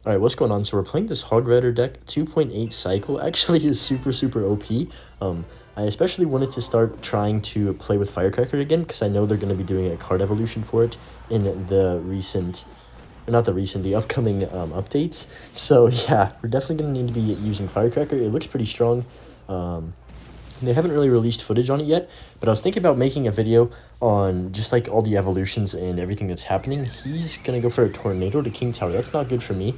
Alright, what's going on? So we're playing this Hog Rider deck. 2.8 cycle actually is super OP. I especially wanted to start trying to play with Firecracker again because I know they're going to be doing a card evolution for it in the recent, or not the recent, the upcoming updates. So yeah, we're definitely going to need to be using Firecracker. It looks pretty strong. They haven't really released footage on it yet, but I was thinking about making a video on just like all the evolutions and everything that's happening. He's going to go for a Tornado to King Tower. That's not good for me.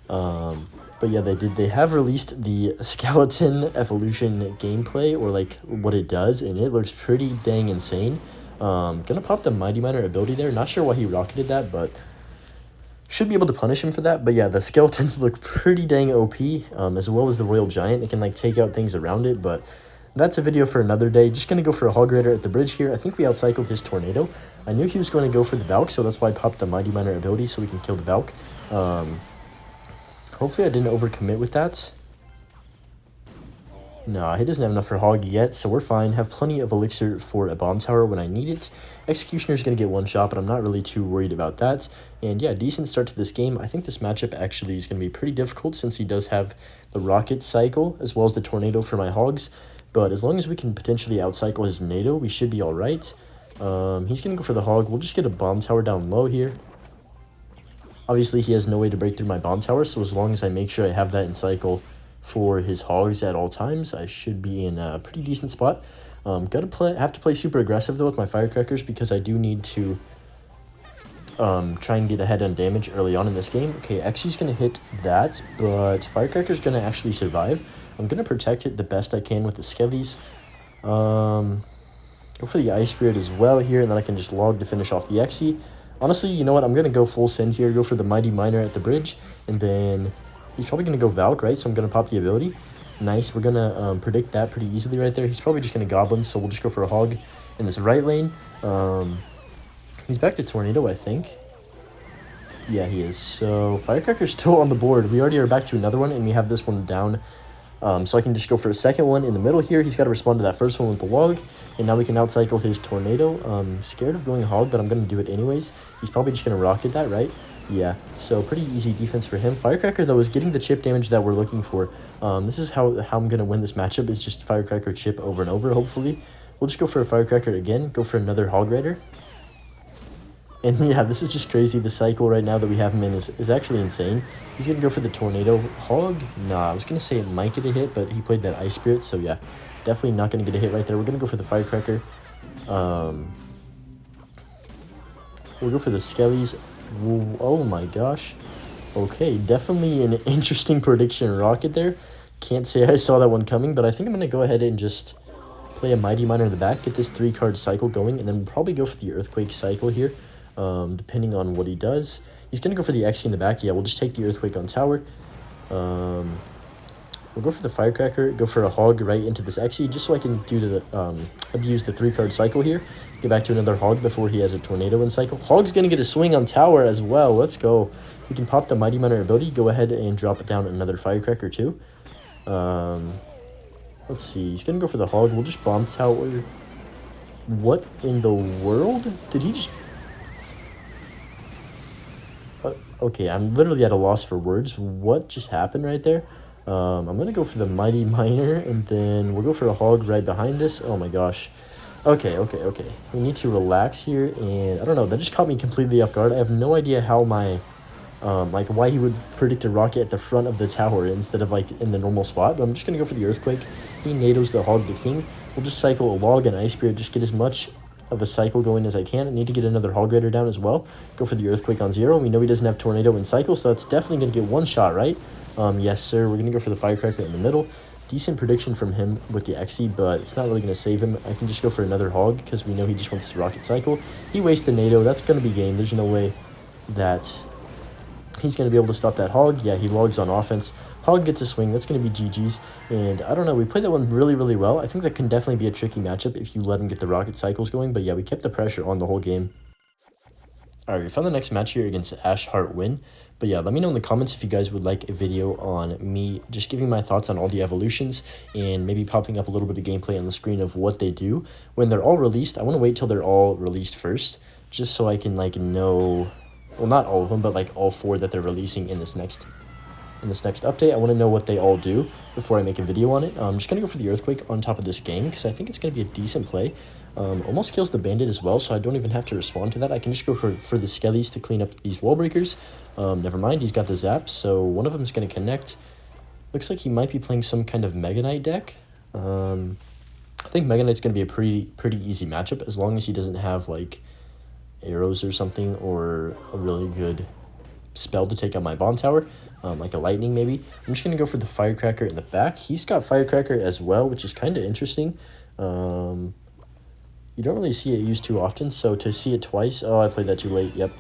But yeah, they have released the skeleton evolution gameplay, or like what it does, and it looks pretty dang insane. Gonna pop the Mighty Miner ability there. Not sure why he rocketed that, but should be able to punish him for that. But yeah, the skeletons look pretty dang OP, as well as the Royal Giant. It can like take out things around it, but that's a video for another day. Just gonna go for a Hog Rider at the bridge here. I think we outcycled his Tornado. I knew he was going to go for the Valk, so that's why I popped the Mighty Miner ability so we can kill the Valk. Hopefully I didn't overcommit with that. Nah, he doesn't have enough for Hog yet, so we're fine. Have plenty of elixir for a bomb tower when I need it. Executioner's going to get one shot, but I'm not really too worried about that. And yeah, decent start to this game. I think this matchup actually is going to be pretty difficult since he does have the rocket cycle as well as the tornado for my hogs. But as long as we can potentially outcycle his NATO, we should be alright. He's going to go for the hog. We'll just get a bomb tower down low here. Obviously, he has no way to break through my bomb tower, so as long as I make sure I have that in cycle for his hogs at all times, I should be in a pretty decent spot. Have to play super aggressive though with my firecrackers because I do need to try and get ahead on damage early on in this game. Okay, Xy's gonna hit that, but firecracker's gonna actually survive. I'm gonna protect it the best I can with the skellies. Go for the Ice Spirit as well here, and then I can just log to finish off the Xy. Honestly, you know what? I'm going to go full send here, go for the Mighty Miner at the bridge, and then he's probably going to go Valk, right? So I'm going to pop the ability. Nice. We're going to predict that pretty easily right there. He's probably just going to Goblin, so we'll just go for a Hog in this right lane. He's back to Tornado, I think. Yeah, he is. So Firecracker's still on the board. We already are back to another one, and we have this one down. So I can just go for a second one in the middle here. He's got to respond to that first one with the log. And now we can outcycle his tornado. Scared of going hog, but I'm going to do it anyways. He's probably just going to rocket that, right? Yeah, so pretty easy defense for him. Firecracker, though, is getting the chip damage that we're looking for. This is how I'm going to win this matchup, is just Firecracker chip over and over, hopefully. We'll just go for a Firecracker again. Go for another Hog Rider. And yeah, this is just crazy. The cycle right now that we have him in is actually insane. He's going to go for the Tornado. Hog? Nah, I was going to say it might get a hit, but he played that Ice Spirit, so yeah. Definitely not going to get a hit right there. We're going to go for the Firecracker. We'll go for the Skellies. Oh my gosh. Okay, definitely an interesting prediction rocket there. Can't say I saw that one coming, but I think I'm going to go ahead and just play a Mighty Miner in the back, get this 3-card cycle going, and then we'll probably go for the Earthquake cycle here. Depending on what he does. He's going to go for the Xy in the back. Yeah, we'll just take the Earthquake on tower. We'll go for the Firecracker, go for a Hog right into this Xy, just so I can do the abuse the 3-card cycle here. Get back to another Hog before he has a Tornado in cycle. Hog's going to get a swing on tower as well. Let's go. We can pop the Mighty Miner ability, go ahead and drop it down another Firecracker too. Let's see. He's going to go for the Hog. We'll just bomb tower. What in the world? Did he just... Okay, I'm literally at a loss for words. What just happened right there? I'm going to go for the Mighty Miner, and then we'll go for a Hog right behind this. Oh my gosh. Okay. We need to relax here, and I don't know. That just caught me completely off guard. I have no idea how my... like, why he would predict a rocket at the front of the tower instead of, like, in the normal spot. But I'm just going to go for the Earthquake. He NATOs the Hog to King. We'll just cycle a Log and Ice Spirit, just get as much of a cycle going as I can. I need to get another Hog Rider down as well. Go for the Earthquake on 0. We know he doesn't have Tornado in cycle, so that's definitely going to get one shot, right? Yes, sir. We're going to go for the Firecracker in the middle. Decent prediction from him with the Xy, but it's not really going to save him. I can just go for another Hog because we know he just wants to rocket cycle. He wastes the NATO. That's going to be game. There's no way that he's going to be able to stop that Hog. Yeah, he logs on offense. Hog gets a swing. That's going to be GG's. And I don't know. We played that one really well. I think that can definitely be a tricky matchup if you let him get the rocket cycles going. But yeah, we kept the pressure on the whole game. Alright, we found the next match here against Ash Heart Win. But yeah, let me know in the comments if you guys would like a video on me just giving my thoughts on all the evolutions and maybe popping up a little bit of gameplay on the screen of what they do. When they're all released, I want to wait till they're all released first, just so I can, like, know well, not all of them, but like all 4 that they're releasing in this next update. I want to know what they all do before I make a video on it. I'm just going to go for the Earthquake on top of this gang because I think it's going to be a decent play. Almost kills the Bandit as well, so I don't even have to respond to that. I can just go for the Skellies to clean up these wall breakers. Never mind, he's got the Zap, so one of them is going to connect. Looks like he might be playing some kind of Mega Knight deck. I think Mega Knight's going to be a pretty easy matchup as long as he doesn't have like arrows or something or a really good spell to take out my bomb tower. Like a lightning maybe. I'm just going to go for the Firecracker in the back. He's got Firecracker as well, which is kind of interesting. You don't really see it used too often, so to see it twice, oh, I played that too late, yep.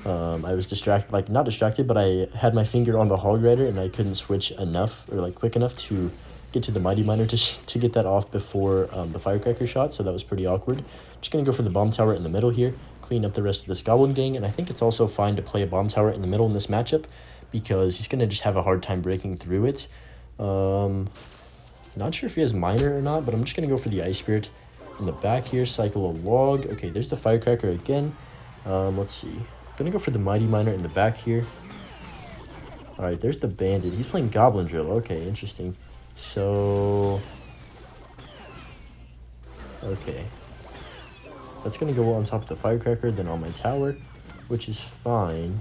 I was distracted, like not distracted, but I had my finger on the Hog Rider and I couldn't switch enough or like quick enough to get to the Mighty Miner to get that off before the Firecracker shot, so that was pretty awkward. Just going to go for the Bomb Tower in the middle here, clean up the rest of this Goblin gang, and I think it's also fine to play a Bomb Tower in the middle in this matchup, because he's going to just have a hard time breaking through it. Not sure if he has Miner or not, but I'm just going to go for the Ice Spirit in the back here, cycle a log. Okay, there's the Firecracker again. Let's see. Going to go for the Mighty Miner in the back here. Alright, there's the Bandit. He's playing Goblin Drill. Okay, interesting. So... okay. That's going to go on top of the Firecracker, then on my tower, which is fine.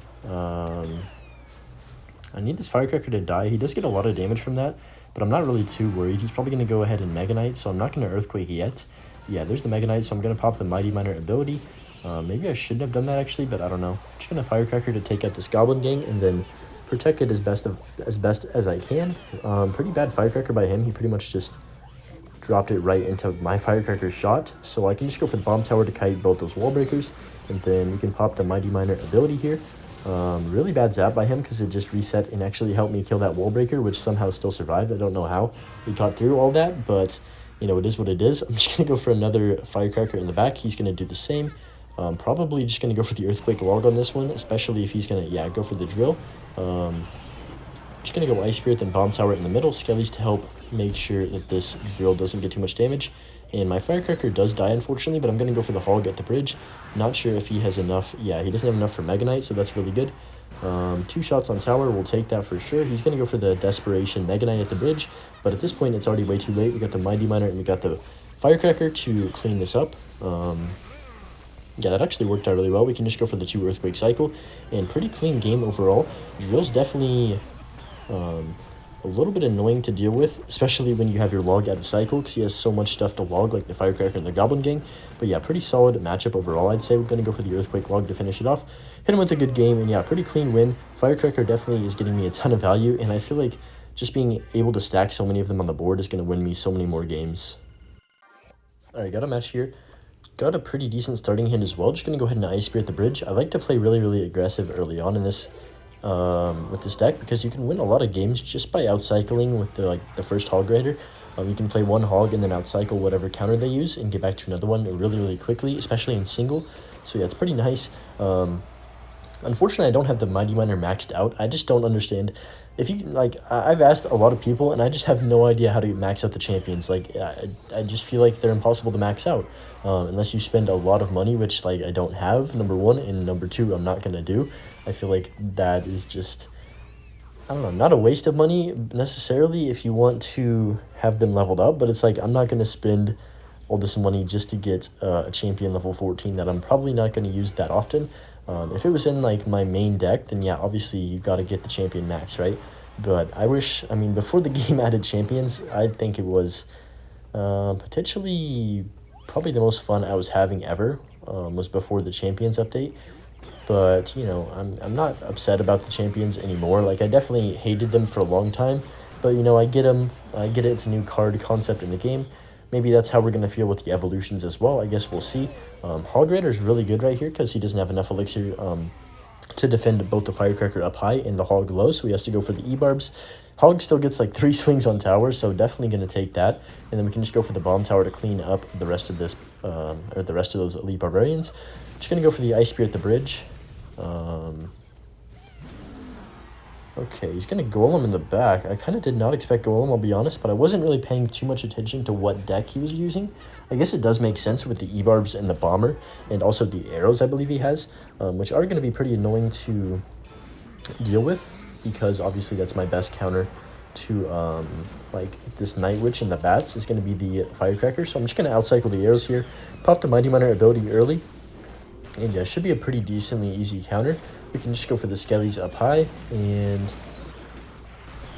I need this Firecracker to die. He does get a lot of damage from that, but I'm not really too worried. He's probably going to go ahead and Mega Knight, so I'm not going to Earthquake yet. Yeah, there's the Mega Knight, so I'm going to pop the Mighty Miner ability. Maybe I shouldn't have done that, actually, but I don't know. I'm just going to Firecracker to take out this Goblin gang, and then protect it as best as I can. Pretty bad Firecracker by him. He pretty much just dropped it right into my Firecracker's shot, so I can just go for the Bomb Tower to kite both those wall breakers, and then we can pop the Mighty Miner ability here. Really bad zap by him because it just reset and actually helped me kill that wall breaker, which somehow still survived. I don't know how we got through all that, but you know, it is what it is. I'm just gonna go for another Firecracker in the back. He's gonna do the same. Probably just gonna go for the Earthquake log on this one, especially if he's gonna go for the drill. Just gonna go Ice Spirit, then Bomb Tower in the middle, Skellies to help make sure that this drill doesn't get too much damage. And my Firecracker does die, unfortunately, but I'm going to go for the Hog at the bridge. Not sure if he has enough. Yeah, he doesn't have enough for Mega Knight, so that's really good. 2 shots on tower, we'll take that for sure. He's going to go for the Desperation Mega Knight at the bridge, but at this point, it's already way too late. We got the Mighty Miner, and we got the Firecracker to clean this up. Yeah, that actually worked out really well. We can just go for the 2 Earthquake cycle, and pretty clean game overall. Drill's definitely... a little bit annoying to deal with, especially when you have your log out of cycle, because he has so much stuff to log, like the Firecracker and the Goblin gang. But yeah, pretty solid matchup overall, I'd say. We're going to go for the Earthquake log to finish it off. Hit him with a good game, and yeah, pretty clean win. Firecracker definitely is getting me a ton of value, and I feel like just being able to stack so many of them on the board is going to win me so many more games. Alright, got a match here. Got a pretty decent starting hand as well. Just going to go ahead and Ice Spirit the bridge. I like to play really aggressive early on in this with this deck, because you can win a lot of games just by outcycling with the first Hog Rider. You can play 1 Hog and then outcycle whatever counter they use and get back to another one really quickly, especially in single. So yeah, it's pretty nice. Unfortunately, I don't have the Mighty Miner maxed out. I just don't understand. If you I've asked a lot of people, and I just have no idea how to max out the champions. Like, I just feel like they're impossible to max out, unless you spend a lot of money, which I don't have. Number 1, and number 2, I'm not gonna do. I feel like that is just, I don't know, not a waste of money necessarily if you want to have them leveled up, but it's like I'm not gonna spend all this money just to get a champion level 14 that I'm probably not gonna use that often. If it was in my main deck, then yeah, obviously you got to get the champion max, right? But I mean, before the game added champions, I think it was potentially probably the most fun I was having ever, was before the champions update. But, you know, I'm not upset about the champions anymore. Like, I definitely hated them for a long time, but, you know, I get them. I get it. It's a new card concept in the game. Maybe that's how we're going to feel with the evolutions as well. I guess we'll see. Hog Rider is really good right here because he doesn't have enough elixir to defend both the Firecracker up high and the Hog low, so he has to go for the E-Barbs. Hog still gets 3 swings on tower, so definitely going to take that. And then we can just go for the Bomb Tower to clean up the rest of this, or the rest of those Elite Barbarians. Just going to go for the Ice Spirit at the bridge. Okay, he's going to Golem in the back. I kind of did not expect Golem, I'll be honest, but I wasn't really paying too much attention to what deck he was using. I guess it does make sense with the E-Barbs and the Bomber, and also the arrows I believe he has, which are going to be pretty annoying to deal with, because obviously that's my best counter to like this Night Witch and the bats is going to be the Firecracker. So I'm just going to outcycle the arrows here, pop the Mighty Miner ability early, and yeah, should be a pretty decently easy counter. We can just go for the Skellies up high, and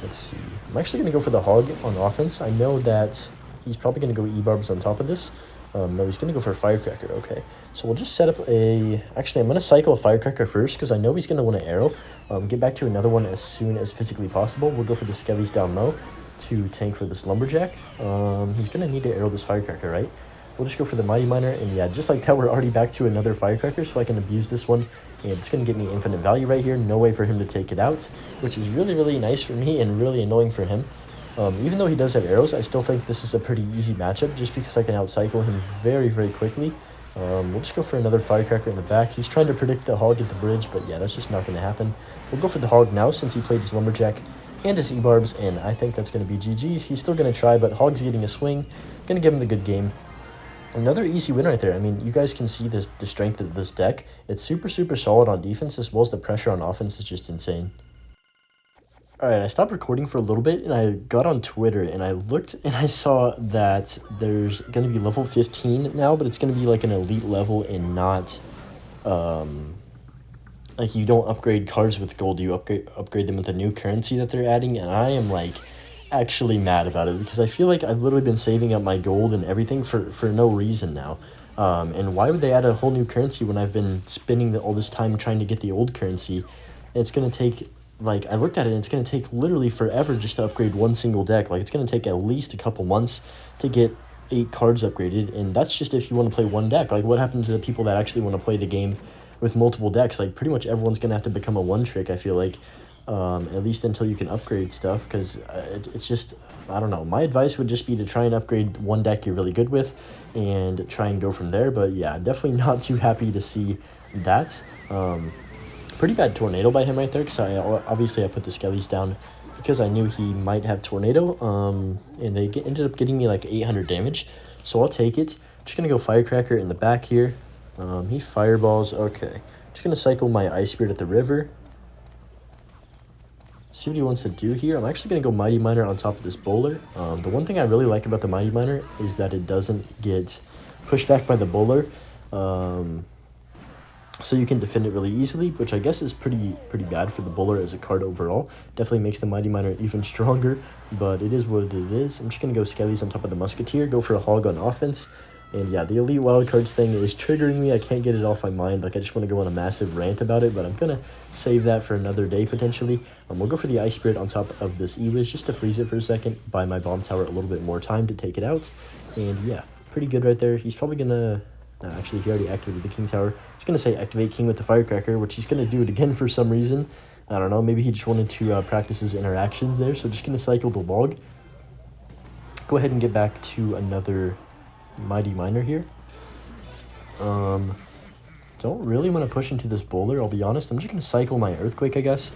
let's see. I'm actually going to go for the Hog on offense. I know that he's probably going to go E-Barbs on top of this. No, he's going to go for a Firecracker. Okay, so we'll just set up a... Actually, I'm going to cycle a Firecracker first because I know he's going to want an arrow. Get back to another one as soon as physically possible. We'll go for the Skellies down low to tank for this Lumberjack. He's going to need to arrow this Firecracker, right? We'll just go for the Mighty Miner, and yeah, just like that, we're already back to another Firecracker, so I can abuse this one, and it's going to get me infinite value right here. No way for him to take it out, which is really, really nice for me and really annoying for him. Even though he does have arrows, I still think this is a pretty easy matchup, just because I can outcycle him very, very quickly. We'll just go for another Firecracker in the back. He's trying to predict the Hog at the bridge, but yeah, that's just not going to happen. We'll go for the Hog now, since he played his Lumberjack and his E-Barbs, and I think that's going to be GG's. He's still going to try, but Hog's getting a swing. Going to give him the good game. Another easy win right there. I mean, you guys can see the strength of this deck. It's super, super solid on defense, as well as the pressure on offense is just insane. Alright, I stopped recording for a little bit, and I got on Twitter, and I looked, and I saw that there's going to be level 15 now, but it's going to be like an elite level and not, like you don't upgrade cards with gold, you upgrade them with a new currency that they're adding, and I am like actually mad about it, because I feel like I've literally been saving up my gold and everything for no reason now. And why would they add a whole new currency when I've been spending all this time trying to get the old currency? It's going to take, like, I looked at it, and it's going to take literally forever just to upgrade one single deck. Like, it's going to take at least a couple months to get 8 cards upgraded, and that's just if you want to play one deck. Like, what happened to the people that actually want to play the game with multiple decks? Like, pretty much everyone's going to have to become a one-trick, I feel like. At least until you can upgrade stuff, because it's just, I don't know. My advice would just be to try and upgrade one deck you're really good with and try and go from there. But yeah, definitely not too happy to see that. Pretty bad Tornado by him right there, because obviously I put the Skellies down because I knew he might have Tornado, and they ended up getting me like 800 damage, so I'll take it. Just going to go Firecracker in the back here. He fireballs. Okay, just going to cycle my Ice Spirit at the river. See what he wants to do here. I'm actually going to go Mighty Miner on top of this Bowler. The one thing I really like about the Mighty Miner is that it doesn't get pushed back by the Bowler. So you can defend it really easily, which I guess is pretty bad for the Bowler as a card overall. Definitely makes the Mighty Miner even stronger, but it is what it is. I'm just going to go Skellies on top of the Musketeer, go for a Hog on offense. And yeah, the Elite Wildcards thing is triggering me. I can't get it off my mind. Like, I just want to go on a massive rant about it, but I'm going to save that for another day, potentially. We'll go for the Ice Spirit on top of this E-Wiz just to freeze it for a second, buy my Bomb Tower a little bit more time to take it out. And yeah, pretty good right there. He's probably going to... actually, he already activated the King Tower. He's going to say activate King with the Firecracker, which he's going to do it again for some reason. I don't know. Maybe he just wanted to practice his interactions there. So just going to cycle the log. Go ahead and get back to another Mighty Miner here. Don't really want to push into this Bowler, I'll be honest. I'm just going to cycle my Earthquake, I guess.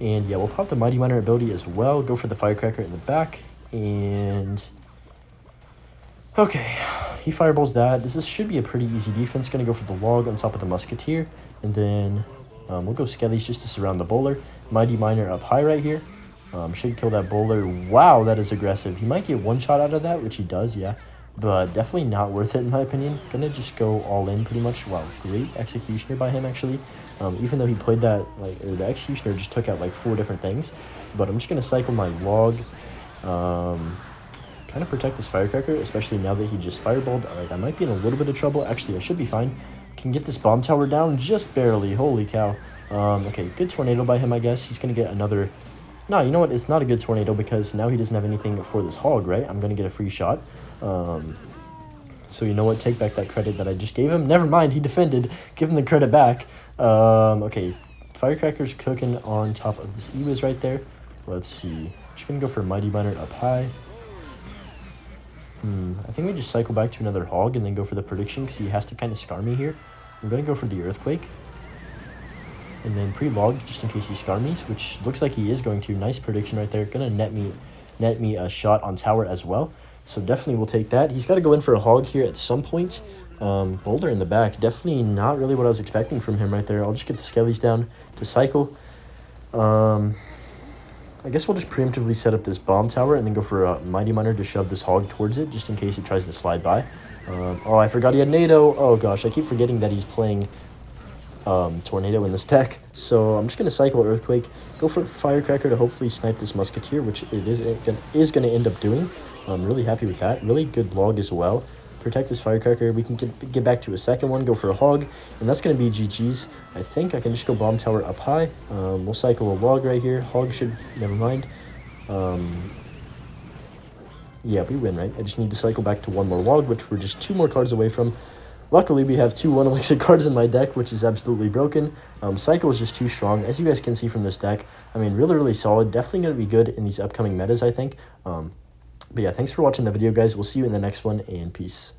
And yeah, we'll pop the Mighty Miner ability as well. Go for the Firecracker in the back. And... okay, he fireballs that. This should be a pretty easy defense. Going to go for the log on top of the Musketeer. And then we'll go Skellies just to surround the Bowler. Mighty Miner up high right here. Should kill that Bowler. Wow, that is aggressive. He might get one shot out of that, which he does, yeah. But definitely not worth it, in my opinion. Gonna just go all in, pretty much. Wow, great Executioner by him, actually. Even though he played that, like, or the Executioner just took out, like, 4 different things. But I'm just gonna cycle my log. Trying to protect this Firecracker, especially now that he just fireballed. Alright, I might be in a little bit of trouble. Actually, I should be fine. Can get this Bomb Tower down just barely. Holy cow. Okay, good Tornado by him, I guess. He's gonna get another... no, you know what? It's not a good Tornado because now he doesn't have anything for this Hog, right? I'm going to get a free shot. So you know what? Take back that credit that I just gave him. Never mind. He defended. Give him the credit back. Okay. Firecracker's cooking on top of this E-Wiz right there. Let's see. Just going to go for Mighty Miner up high. I think we just cycle back to another Hog and then go for the prediction because he has to kind of scar me here. I'm going to go for the Earthquake. and then pre-log just in case he scar me, which looks like he is going to. Nice prediction right there. Gonna net me a shot on tower as well. So definitely we'll take that. He's got to go in for a hog here at some point. Boulder in the back. Definitely not really what I was expecting from him right there. I'll just get the skellies down to cycle. I guess we'll just preemptively set up this bomb tower and then go for a Mighty Miner to shove this hog towards it, just in case he tries to slide by. Oh, I forgot he had NATO. Oh gosh, I keep forgetting that he's playing Tornado in this deck. So I'm just going to cycle Earthquake, go for Firecracker to hopefully snipe this Musketeer, which it is going to end up doing. I'm really happy with that. Really good log as well. Protect this Firecracker. We can get back to a second one, go for a hog, and that's going to be GG's. I think I can just go Bomb Tower up high. We'll cycle a log right here. Hog should, never mind. Yeah, we win, right? I just need to cycle back to one more log, which we're just 2 more cards away from. Luckily, we have 2 1-elixir cards in my deck, which is absolutely broken. Cycle is just too strong, as you guys can see from this deck. I mean, really, really solid. Definitely going to be good in these upcoming metas, I think. But yeah, thanks for watching the video, guys. We'll see you in the next one, and peace.